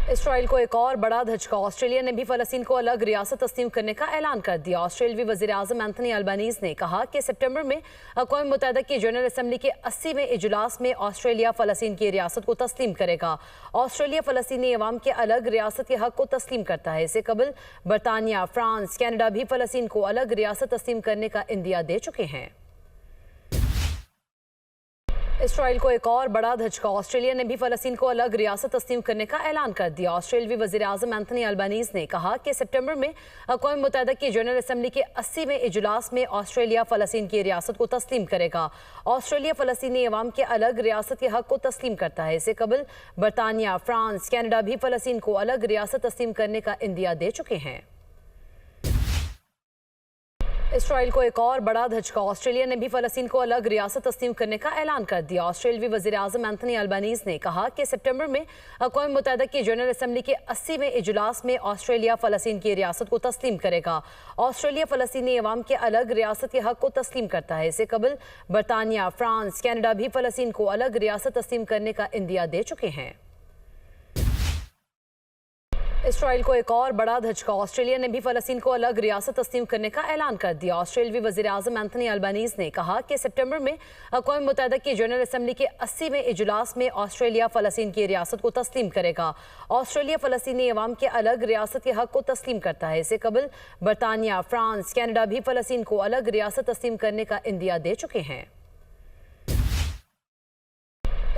Israel को एक और बड़ा धचका। ऑस्ट्रेलिया ने भी फलस्तीन को अलग रियासत तस्लीम करने का ऐलान कर दिया। ऑस्ट्रेलियावी वज़ीर आज़म एंथनी अल्बानीज़ ने कहा कि सितंबर में अक़वाम मुत्तहिदा की जनरल असम्बली के 80वें इजलास में ऑस्ट्रेलिया फलस्तीन की रियासत को तस्लीम करेगा। ऑस्ट्रेलिया फलस्तीनी अवाम के अलग रियासत के हक को तस्लीम करता है। इससे कबल बरतानिया, फ्रांस, कैनेडा भी फलस्तीन को अलग रियासत तस्लीम करने का इंदिया दे चुके हैं। इसराइल को एक और बड़ा धचका। ऑस्ट्रेलिया ने भी फलस्तीन को अलग रियासत तस्लीम करने का ऐलान कर दिया। ऑस्ट्रेलियावी वज़ीर आज़म एंथनी अल्बानीज़ ने कहा कि सितंबर में अक़वाम मुत्तहिदा की जनरल असम्बली के 80वें इजलास में ऑस्ट्रेलिया फलस्तीन की रियासत को तस्लीम करेगा। ऑस्ट्रेलिया फलस्तीनी अवाम के अलग रियासत के हक को तस्लीम करता है। इससे कबल बरतानिया, फ्रांस, कैनेडा भी फलस्तीन को अलग रियासत तस्लीम करने का इंदिया दे चुके हैं। इसराइल को एक और बड़ा धचका। ऑस्ट्रेलिया ने भी फलस्तीन को अलग रियासत तस्लीम करने का ऐलान कर दिया। ऑस्ट्रेलियावी वज़ीर आज़म एंथनी अल्बानीज़ ने कहा कि सितंबर में अक़वाम मुत्तहिदा की जनरल असम्बली के 80वें इजलास में ऑस्ट्रेलिया फलस्तीन की रियासत को तस्लीम करेगा। ऑस्ट्रेलिया फलस्तीनी अवाम के अलग रियासत के हक को तस्लीम करता है। इससे कबल बरतानिया, फ्रांस, कैनेडा भी फलस्तीन को अलग रियासत तस्लीम करने का इंदिया दे चुके हैं। इसराइल को एक और बड़ा धचका। ऑस्ट्रेलिया ने भी फलस्तीन को अलग रियासत तस्लीम करने का ऐलान कर दिया। ऑस्ट्रेलियावी वज़ीर आज़म एंथनी अल्बानीज़ ने कहा कि सितंबर में अक़वाम मुत्तहिदा की जनरल असम्बली के 80वें इजलास में ऑस्ट्रेलिया फलस्तीन की रियासत को तस्लीम करेगा। ऑस्ट्रेलिया फलस्तीनी अवाम के अलग रियासत के हक को तस्लीम करता है। इससे कबल बरतानिया, फ्रांस, कैनेडा भी फलस्तीन को अलग रियासत तस्लीम करने का इंदिया दे चुके हैं।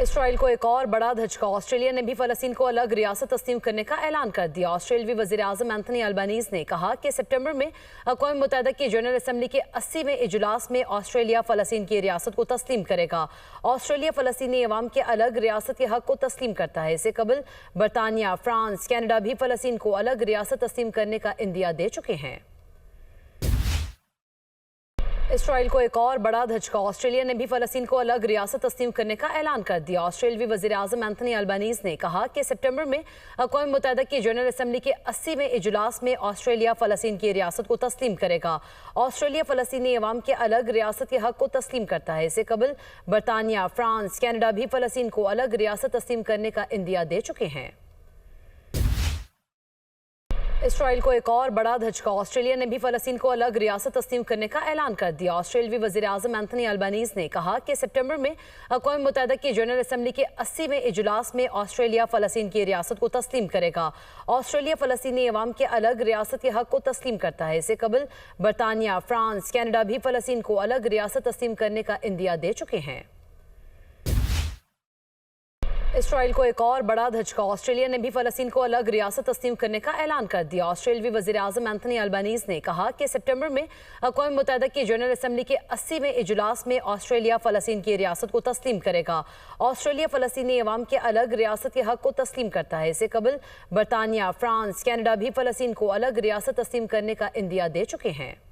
इसराइल को एक और बड़ा धचका। ऑस्ट्रेलिया ने भी फलस्तीन को अलग रियासत तस्लीम करने का ऐलान कर दिया। ऑस्ट्रेलियावी वज़ीर आज़म एंथनी अल्बानीज़ ने कहा कि सितंबर में अक़वाम मुत्तहिदा की जनरल असम्बली के 80वें इजलास में ऑस्ट्रेलिया फलस्तीन की रियासत को तस्लीम करेगा। ऑस्ट्रेलिया फलस्तीनी अवाम के अलग रियासत के हक को तस्लीम करता है। इससे कबल बरतानिया, फ्रांस, कैनेडा भी फलस्तीन को अलग रियासत तस्लीम करने का इंदिया दे चुके हैं। इसराइल को एक और बड़ा धचका। ऑस्ट्रेलिया ने भी फलस्तीन को अलग रियासत तस्लीम करने का ऐलान कर दिया। ऑस्ट्रेलियावी वज़ीर आज़म एंथनी अल्बानीज़ ने कहा कि सितंबर में अक़वाम मुत्तहिदा की जनरल असम्बली के 80वें इजलास में ऑस्ट्रेलिया फलस्तीन की रियासत को तस्लीम करेगा। ऑस्ट्रेलिया फलस्तीनी अवाम के अलग रियासत के हक को तस्लीम करता है। इससे कबल बरतानिया, फ्रांस, कैनेडा भी फलस्तीन को अलग रियासत तस्लीम करने का इंदिया दे चुके हैं। इसराइल को एक और बड़ा धचका। ऑस्ट्रेलिया ने भी फलस्तीन को अलग रियासत तस्लीम करने का ऐलान कर दिया। ऑस्ट्रेलियावी वज़ीर आज़म एंथनी अल्बानीज़ ने कहा कि सितंबर में अक़वाम मुत्तहिदा की जनरल असम्बली के 80वें इजलास में ऑस्ट्रेलिया फलस्तीन की रियासत को तस्लीम करेगा। ऑस्ट्रेलिया फलस्तीनी अवाम के अलग रियासत के हक को तस्लीम करता है। इससे कबल बरतानिया, फ्रांस, कैनेडा भी फलस्तीन को अलग रियासत तस्लीम करने का इंदिया दे चुके हैं। इसराइल को एक और बड़ा धचका। ऑस्ट्रेलिया ने भी फलस्तीन को अलग रियासत तस्लीम करने का ऐलान कर दिया। ऑस्ट्रेलियावी वज़ीर आज़म एंथनी अल्बानीज़ ने कहा कि सितंबर में अक़वाम मुत्तहिदा की जनरल असम्बली के 80वें इजलास में ऑस्ट्रेलिया फलस्तीन की रियासत को तस्लीम करेगा। ऑस्ट्रेलिया फलस्तीनी अवाम के अलग रियासत के हक को तस्लीम करता है। इससे कबल बरतानिया, फ्रांस, कैनेडा भी फलस्तीन को अलग रियासत तस्लीम करने का इंदिया दे चुके हैं।